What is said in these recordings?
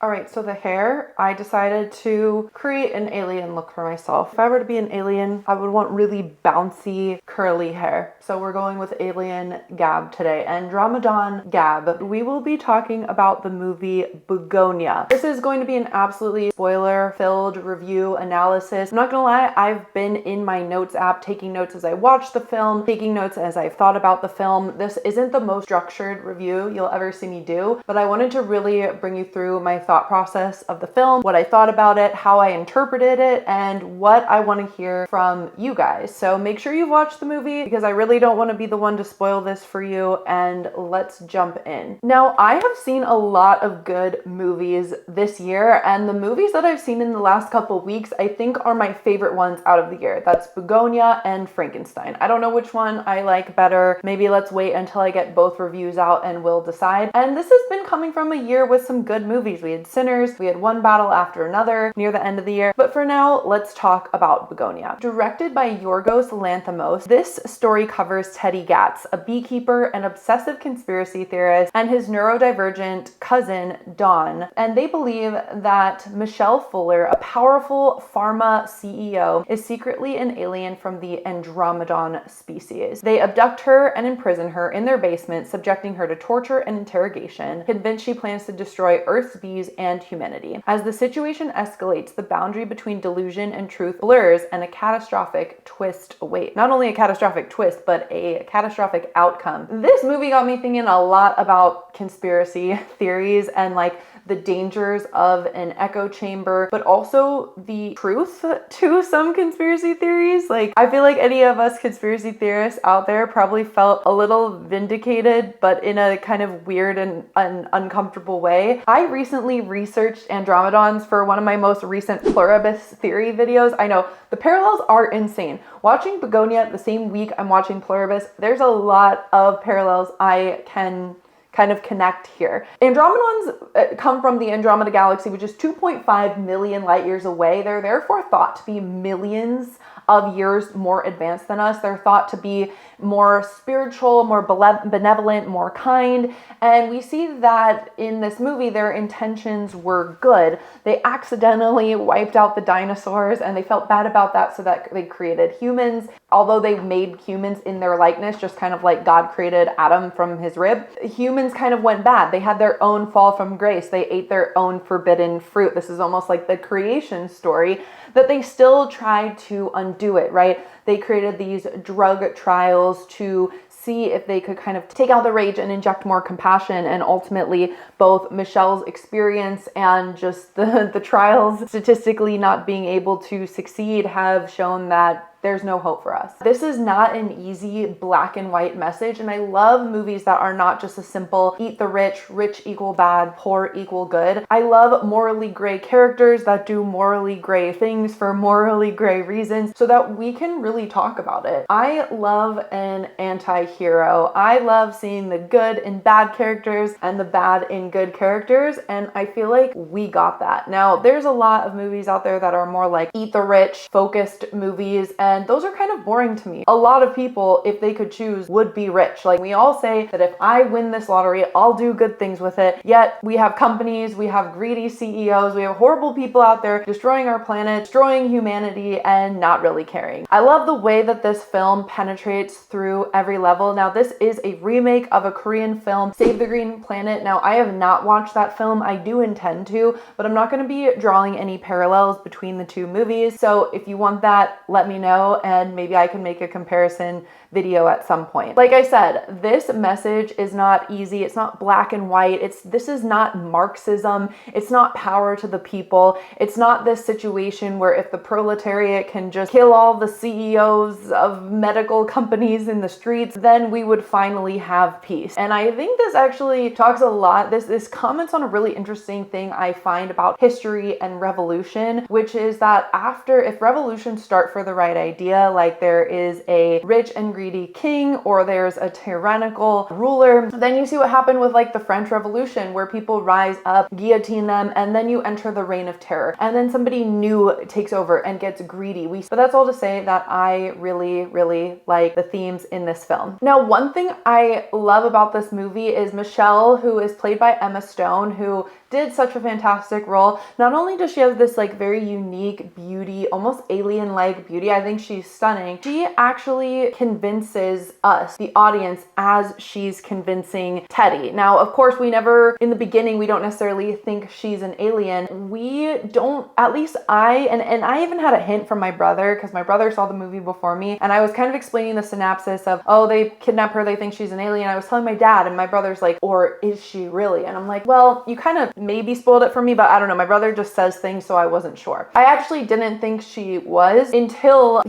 Alright, so the hair, I decided to create an alien look for myself. If I were to be an alien, I would want really bouncy, curly hair. So we're going with Alien Gab today. Andromedon Gab. We will be talking about the movie Bugonia. This is going to be an absolutely spoiler-filled review analysis. I'm not gonna lie, I've been in my notes app taking notes as I watch the film, taking notes as I've thought about the film. This isn't the most structured review you'll ever see me do, but I wanted to really bring you through my thought process of the film, what I thought about it, how I interpreted it, and what I want to hear from you guys. So make sure you watch the movie because I really don't want to be the one to spoil this for you, and let's jump in. Now, I have seen a lot of good movies this year, and the movies that I've seen in the last couple weeks I think are my favorite ones out of the year. That's Bugonia and Frankenstein. I don't know which one I like better. Maybe let's wait until I get both reviews out and we'll decide. And this has been coming from a year with some good movies. We had Sinners, we had One Battle After Another near the end of the year. But for now, let's talk about Bugonia. Directed by Yorgos Lanthimos, this story covers Teddy Gatz, a beekeeper, an obsessive conspiracy theorist, and his neurodivergent cousin, Dawn. And they believe that Michelle Fuller, a powerful pharma CEO, is secretly an alien from the Andromedon species. They abduct her and imprison her in their basement, subjecting her to torture and interrogation, convinced she plans to destroy Earth's bees and humanity. As the situation escalates, the boundary between delusion and truth blurs, and a catastrophic twist awaits. Not only a catastrophic twist, but a catastrophic outcome. This movie got me thinking a lot about conspiracy theories and like the dangers of an echo chamber, but also the truth to some conspiracy theories. Like, I feel like any of us conspiracy theorists out there probably felt a little vindicated, but in a kind of weird and uncomfortable way. I recently researched Andromedons for one of my most recent Pluribus theory videos. I know, the parallels are insane. Watching Bugonia the same week I'm watching Pluribus, there's a lot of parallels I can kind of connect here. Andromedons come from the Andromeda Galaxy, which is 2.5 million light years away. They're therefore thought to be millions of years more advanced than us. They're thought to be more spiritual, more benevolent, more kind. And we see that in this movie, their intentions were good. They accidentally wiped out the dinosaurs and they felt bad about that, so that they created humans. Although they made humans in their likeness, just kind of like God created Adam from his rib, humans kind of went bad. They had their own fall from grace. They ate their own forbidden fruit. This is almost like the creation story, that they still tried to undo it, right? They created these drug trials to see if they could kind of take out the rage and inject more compassion. And ultimately, both Michelle's experience and just the trials statistically not being able to succeed have shown that there's no hope for us. This is not an easy black and white message, and I love movies that are not just a simple eat the rich, rich equal bad, poor equal good. I love morally gray characters that do morally gray things for morally gray reasons so that we can really talk about it. I love an anti-hero. I love seeing the good in bad characters and the bad in good characters, and I feel like we got that. Now, there's a lot of movies out there that are more like eat the rich focused movies, and those are kind of boring to me. A lot of people, if they could choose, would be rich. Like, we all say that if I win this lottery, I'll do good things with it. Yet we have companies, we have greedy CEOs, we have horrible people out there destroying our planet, destroying humanity, and not really caring. I love the way that this film penetrates through every level. Now, this is a remake of a Korean film, Save the Green Planet. Now, I have not watched that film. I do intend to, but I'm not going to be drawing any parallels between the two movies. So if you want that, let me know, and maybe I can make a comparison video at some point. Like I said, this message is not easy. It's not black and white. This is not Marxism. It's not power to the people. It's not this situation where if the proletariat can just kill all the CEOs of medical companies in the streets, then we would finally have peace. And I think this actually talks a lot, this comments on a really interesting thing I find about history and revolution, which is that if revolutions start for the right idea, like there is a rich and greedy king or there's a tyrannical ruler. Then you see what happened with like the French Revolution, where people rise up, guillotine them, and then you enter the reign of terror. And then somebody new takes over and gets greedy. But that's all to say that I really, really like the themes in this film. Now, one thing I love about this movie is Michelle, who is played by Emma Stone, who did such a fantastic role. Not only does she have this like very unique beauty, almost alien-like beauty, I think she's stunning, she actually convinces us, the audience, as she's convincing Teddy. Now, of course, we never, in the beginning, we don't necessarily think she's an alien. We don't, at least and I even had a hint from my brother, because my brother saw the movie before me, and I was kind of explaining the synopsis of, oh, they kidnap her, they think she's an alien. I was telling my dad, and my brother's like, or is she really? And I'm like, well, you kind of maybe spoiled it for me, but I don't know. My brother just says things, so I wasn't sure. I actually didn't think she was until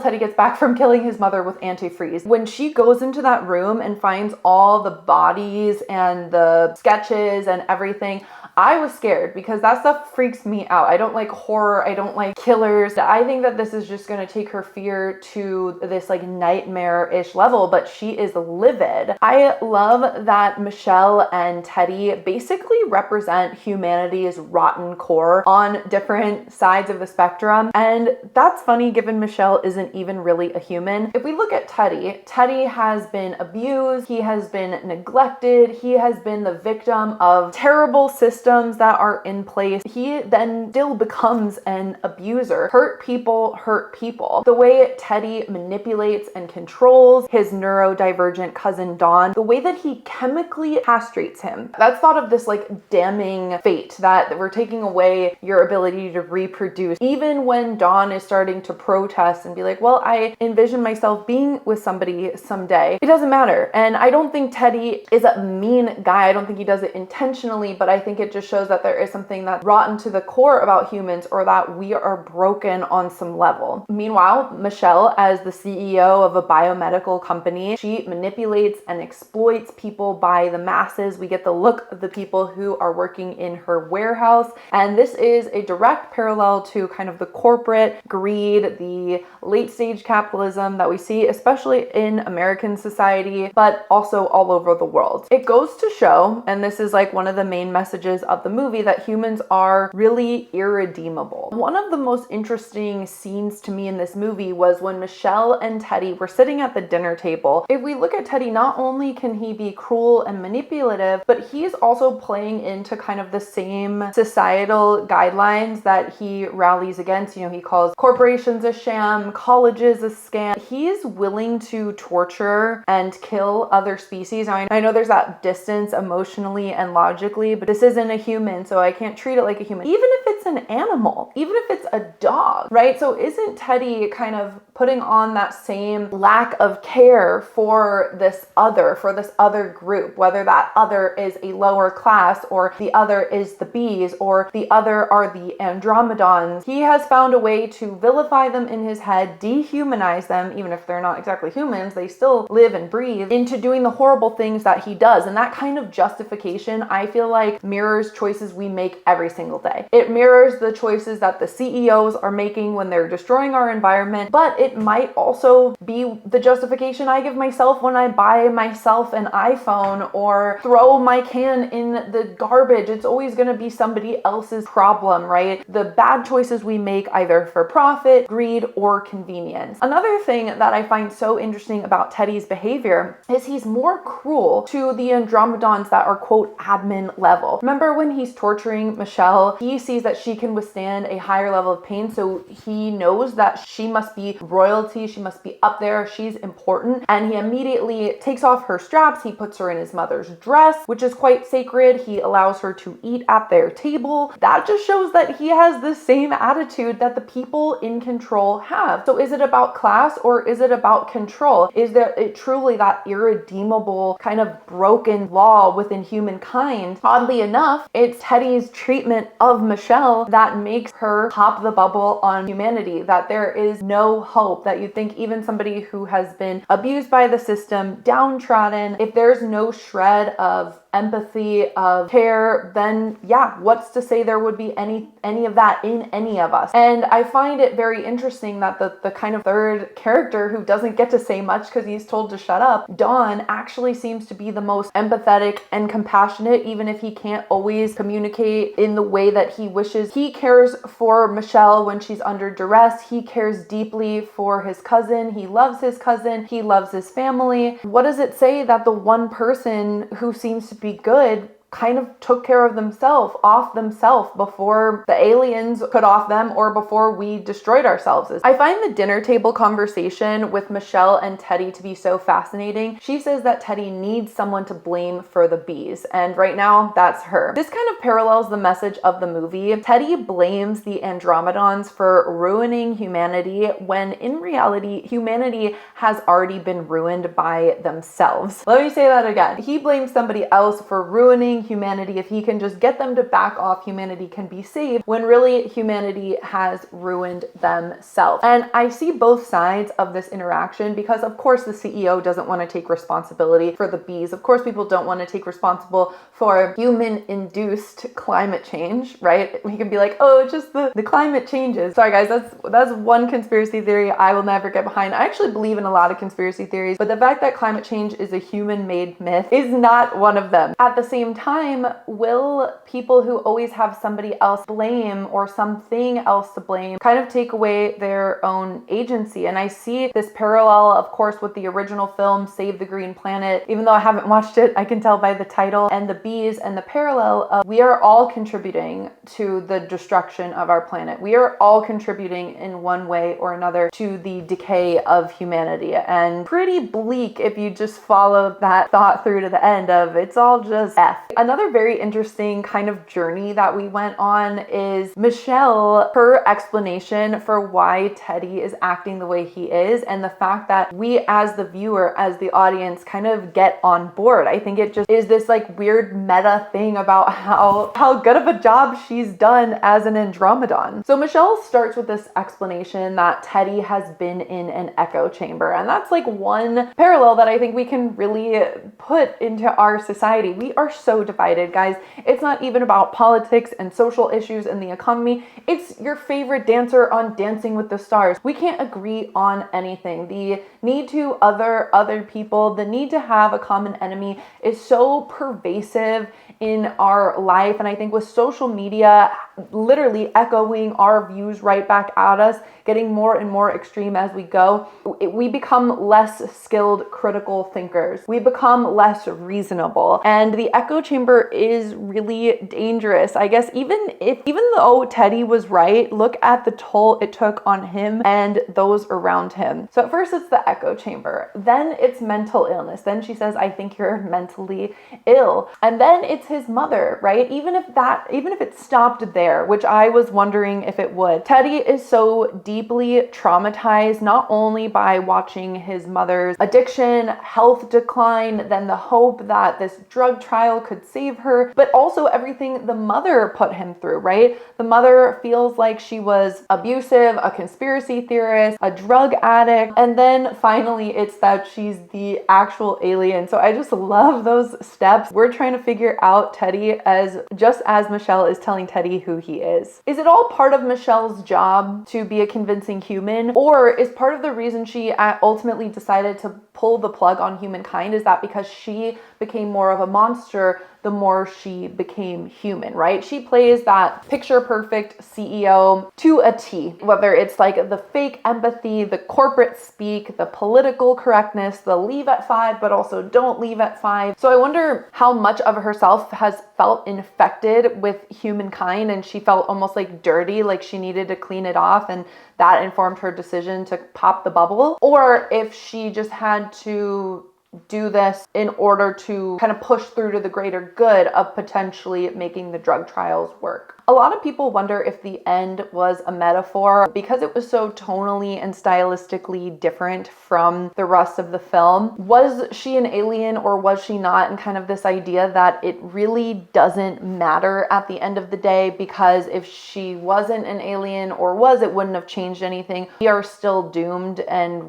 Teddy gets back from killing his mother with antifreeze. When she goes into that room and finds all the bodies and the sketches and everything, I was scared, because that stuff freaks me out. I don't like horror. I don't like killers. I think that this is just going to take her fear to this like nightmare-ish level, but she is livid. I love that Michelle and Teddy basically represent humanity's rotten core on different sides of the spectrum. And that's funny, given Michelle isn't even really a human. If we look at Teddy, Teddy has been abused. He has been neglected. He has been the victim of terrible systems that are in place. He then still becomes an abuser. Hurt people hurt people. The way Teddy manipulates and controls his neurodivergent cousin Dawn, the way that he chemically castrates him, that's thought of this like damning fate, that we're taking away your ability to reproduce. Even when Dawn is starting to protest and be like, well, I envision myself being with somebody someday, it doesn't matter. And I don't think Teddy is a mean guy. I don't think he does it intentionally, but I think it just shows that there is something that's rotten to the core about humans, or that we are broken on some level. Meanwhile, Michelle, as the CEO of a biomedical company, she manipulates and exploits people by the masses. We get the look of the people who are working in her warehouse. And this is a direct parallel to kind of the corporate greed, the late stage capitalism that we see, especially in American society, but also all over the world. It goes to show, and this is like one of the main messages of the movie, that humans are really irredeemable. One of the most interesting scenes to me in this movie was when Michelle and Teddy were sitting at the dinner table. If we look at Teddy, not only can he be cruel and manipulative, but he's also playing into kind of the same societal guidelines that he rallies against. You know, he calls corporations a sham, colleges a scam. He's willing to torture and kill other species. Now, I know there's that distance emotionally and logically, but this isn't a human, so I can't treat it like a human. Even if it's an animal, even if it's a dog, right? So isn't Teddy kind of putting on that same lack of care for this other group, whether that other is a lower class, or the other is the bees, or the other are the Andromedons? He has found a way to vilify them in his head, dehumanize them, even if they're not exactly humans, they still live and breathe, into doing the horrible things that he does. And that kind of justification, I feel like, mirrors choices we make every single day. It mirrors the choices that the CEOs are making when they're destroying our environment, but it might also be the justification I give myself when I buy myself an iPhone or throw my can in the garbage. It's always going to be somebody else's problem, right? The bad choices we make, either for profit, greed, or convenience. Another thing that I find so interesting about Teddy's behavior is he's more cruel to the Andromedons that are, quote, admin level. Remember when he's torturing Michelle, he sees that she can withstand a higher level of pain, so he knows that she must be royalty, she must be up there, she's important, and he immediately takes off her straps, he puts her in his mother's dress, which is quite sacred, he allows her to eat at their table. That just shows that he has the same attitude that the people in control have. So is it about class, or is it about control? Is there truly that irredeemable kind of broken law within humankind? Oddly enough, it's Teddy's treatment of Michelle that makes her pop the bubble on humanity, that there is no hope, that you think even somebody who has been abused by the system, downtrodden, if there's no shred of empathy, of care, then yeah, what's to say there would be any of that in any of us? And I find it very interesting that the kind of third character who doesn't get to say much because he's told to shut up, Don, actually seems to be the most empathetic and compassionate, even if he can't always communicate in the way that he wishes. He cares for Michelle when she's under duress. He cares deeply for his cousin. He loves his cousin. He loves his family. What does it say that the one person who seems to be good kind of took care of off themselves before the aliens could off them or before we destroyed ourselves? I find the dinner table conversation with Michelle and Teddy to be so fascinating. She says that Teddy needs someone to blame for the bees, and right now that's her. This kind of parallels the message of the movie. Teddy blames the Andromedons for ruining humanity when in reality humanity has already been ruined by themselves. Let me say that again. He blames somebody else for ruining humanity. If he can just get them to back off, humanity can be saved, when really humanity has ruined themselves. And I see both sides of this interaction because of course the CEO doesn't want to take responsibility for the bees. Of course people don't want to take responsible for human-induced climate change, right? We can be like, oh, it's just the climate changes. Sorry guys, that's one conspiracy theory I will never get behind. I actually believe in a lot of conspiracy theories, but the fact that climate change is a human-made myth is not one of them. At the same time, will people who always have somebody else blame or something else to blame kind of take away their own agency? And I see this parallel, of course, with the original film, Save the Green Planet. Even though I haven't watched it, I can tell by the title and the bees and the parallel of we are all contributing to the destruction of our planet. We are all contributing in one way or another to the decay of humanity. And pretty bleak if you just follow that thought through to the end of it's all just F. Another very interesting kind of journey that we went on is Michelle, her explanation for why Teddy is acting the way he is, and the fact that we as the viewer, as the audience, kind of get on board. I think it just is this like weird meta thing about how good of a job she's done as an Andromedon. So Michelle starts with this explanation that Teddy has been in an echo chamber, and that's like one parallel that I think we can really put into our society. We are so divided, guys. It's not even about politics and social issues and the economy. It's your favorite dancer on Dancing with the Stars. We can't agree on anything. The need to other people, the need to have a common enemy is so pervasive in our life. And I think with social media literally echoing our views right back at us, getting more and more extreme as we go, we become less skilled critical thinkers. We become less reasonable. And the echo chamber is really dangerous. I guess even though Teddy was right, look at the toll it took on him and those around him. So at first it's the echo chamber, then it's mental illness. Then she says, I think you're mentally ill. And then it's his mother, right? Even if it stopped there, which I was wondering if it would. Teddy is so deeply traumatized, not only by watching his mother's addiction, health decline, then the hope that this drug trial could save her, but also everything the mother put him through, right? The mother feels like she was abusive, a conspiracy theorist, a drug addict, and then finally it's that she's the actual alien. So I just love those steps. We're trying to figure out Teddy just as Michelle is telling Teddy who he is. Is it all part of Michelle's job to be a convincing human, or is part of the reason she ultimately decided to pull the plug on humankind is that because she became more of a monster the more she became human, right? She plays that picture perfect CEO to a T, whether it's like the fake empathy, the corporate speak, the political correctness, the leave at 5, but also don't leave at 5. So I wonder how much of herself has felt infected with humankind and she felt almost like dirty, like she needed to clean it off, and that informed her decision to pop the bubble, or if she just had to do this in order to kind of push through to the greater good of potentially making the drug trials work. A lot of people wonder if the end was a metaphor because it was so tonally and stylistically different from the rest of the film. Was she an alien or was she not? And kind of this idea that it really doesn't matter at the end of the day, because if she wasn't an alien or was, it wouldn't have changed anything. We are still doomed and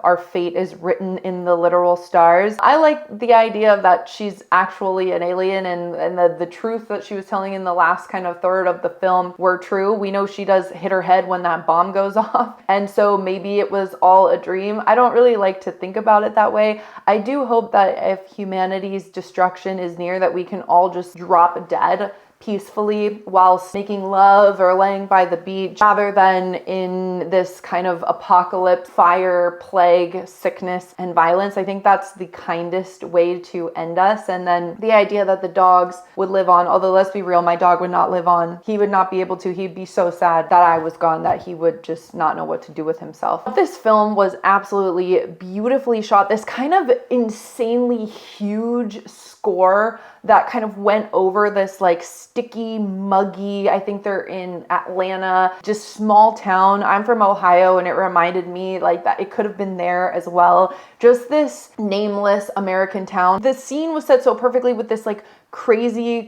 our fate is written in the literal stone stars. I like the idea that she's actually an alien, and the truth that she was telling in the last kind of third of the film were true. We know she does hit her head when that bomb goes off, and so maybe it was all a dream. I don't really like to think about it that way. I do hope that if humanity's destruction is near, that we can all just drop dead peacefully whilst making love or laying by the beach, rather than in this kind of apocalypse, fire, plague, sickness, and violence. I think that's the kindest way to end us. And then the idea that the dogs would live on, although let's be real, my dog would not live on. He would not be able to. He'd be so sad that I was gone that he would just not know what to do with himself. This film was absolutely beautifully shot. This kind of insanely huge score that kind of went over this like sticky, muggy, I think they're in Atlanta, just small town. I'm from Ohio, and it reminded me like that it could have been there as well. Just this nameless American town. The scene was set so perfectly with this like crazy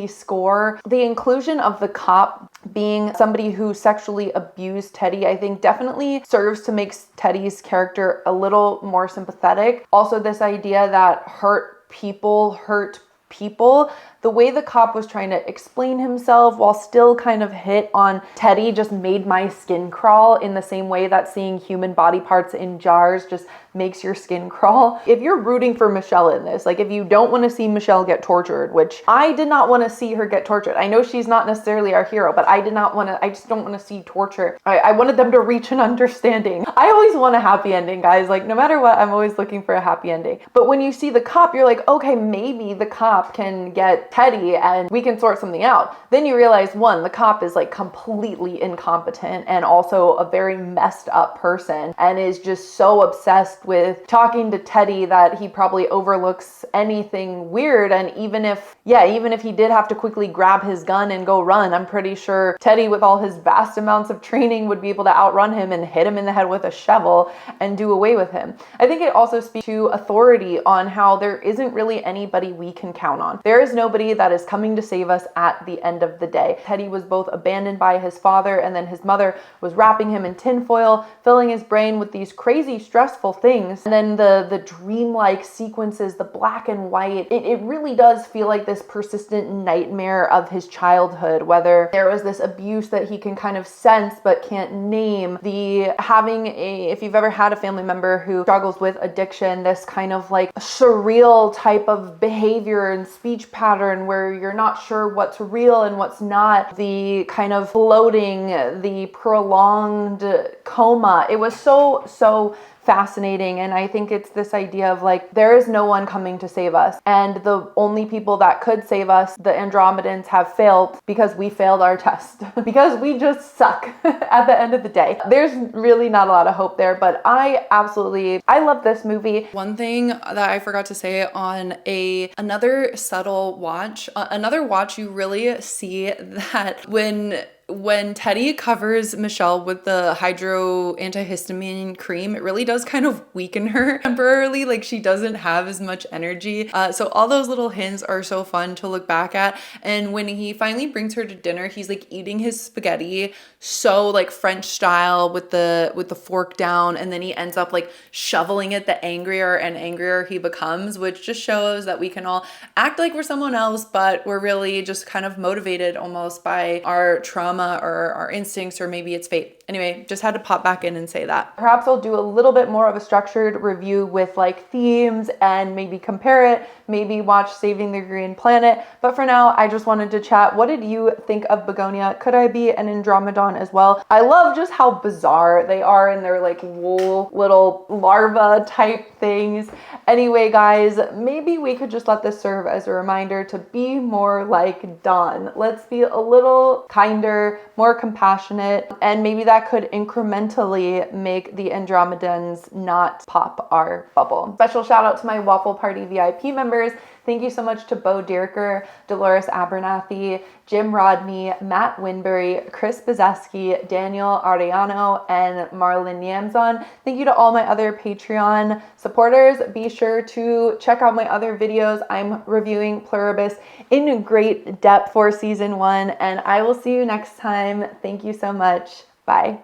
score. The inclusion of the cop being somebody who sexually abused Teddy, I think definitely serves to make Teddy's character a little more sympathetic. Also, this idea that hurt people. The way the cop was trying to explain himself while still kind of hit on Teddy just made my skin crawl, in the same way that seeing human body parts in jars just makes your skin crawl. If you're rooting for Michelle in this, like if you don't want to see Michelle get tortured, which I did not want to see her get tortured. I know she's not necessarily our hero, but I just don't want to see torture. I wanted them to reach an understanding. I always want a happy ending, guys. Like no matter what, I'm always looking for a happy ending. But when you see the cop, you're like, okay, maybe the cop can get Teddy and we can sort something out. Then you realize, one, the cop is like completely incompetent and also a very messed up person, and is just so obsessed with talking to Teddy that he probably overlooks anything weird. And even if he did have to quickly grab his gun and go run, I'm pretty sure Teddy, with all his vast amounts of training, would be able to outrun him and hit him in the head with a shovel and do away with him. I think it also speaks to authority on how there isn't really anybody we can count on. There is nobody that is coming to save us at the end of the day. Teddy was both abandoned by his father, and then his mother was wrapping him in tinfoil, filling his brain with these crazy stressful things. And then the dreamlike sequences, the black and white, it really does feel like this persistent nightmare of his childhood, whether there was this abuse that he can kind of sense but can't name, if you've ever had a family member who struggles with addiction, this kind of like surreal type of behavior and speech pattern where you're not sure what's real and what's not, the kind of floating, the prolonged coma. It was so fascinating. And I think it's this idea of like, there is no one coming to save us. And the only people that could save us, the Andromedans, have failed because we failed our test. Because we just suck at the end of the day. There's really not a lot of hope there, but I love this movie. One thing that I forgot to say on another subtle watch, you really see that when Teddy covers Michelle with the hydro antihistamine cream, it really does kind of weaken her temporarily. Like she doesn't have as much energy. So all those little hints are so fun to look back at. And when he finally brings her to dinner, he's like eating his spaghetti so like French style with the fork down, and then he ends up like shoveling it the angrier and angrier he becomes, which just shows that we can all act like we're someone else, but we're really just kind of motivated almost by our trauma or our instincts, or maybe it's fate. Anyway, just had to pop back in and say that. Perhaps I'll do a little bit more of a structured review with like themes and maybe compare it, maybe watch Saving the Green Planet. But for now, I just wanted to chat. What did you think of Bugonia? Could I be an Andromedon as well? I love just how bizarre they are in their like wool little larva type things. Anyway, guys, maybe we could just let this serve as a reminder to be more like Dawn. Let's be a little kinder, more compassionate, and maybe that could incrementally make the Andromedans not pop our bubble. Special shout out to my Waffle Party VIP members. Thank you so much to Bo Dierker, Dolores Abernathy, Jim Rodney, Matt Winbury, Chris Bezeski, Daniel Ariano, and Marlon Yamzon. Thank you to all my other Patreon supporters. Be sure to check out my other videos. I'm reviewing Pluribus in great depth for season 1, and I will see you next time. Thank you so much. Bye.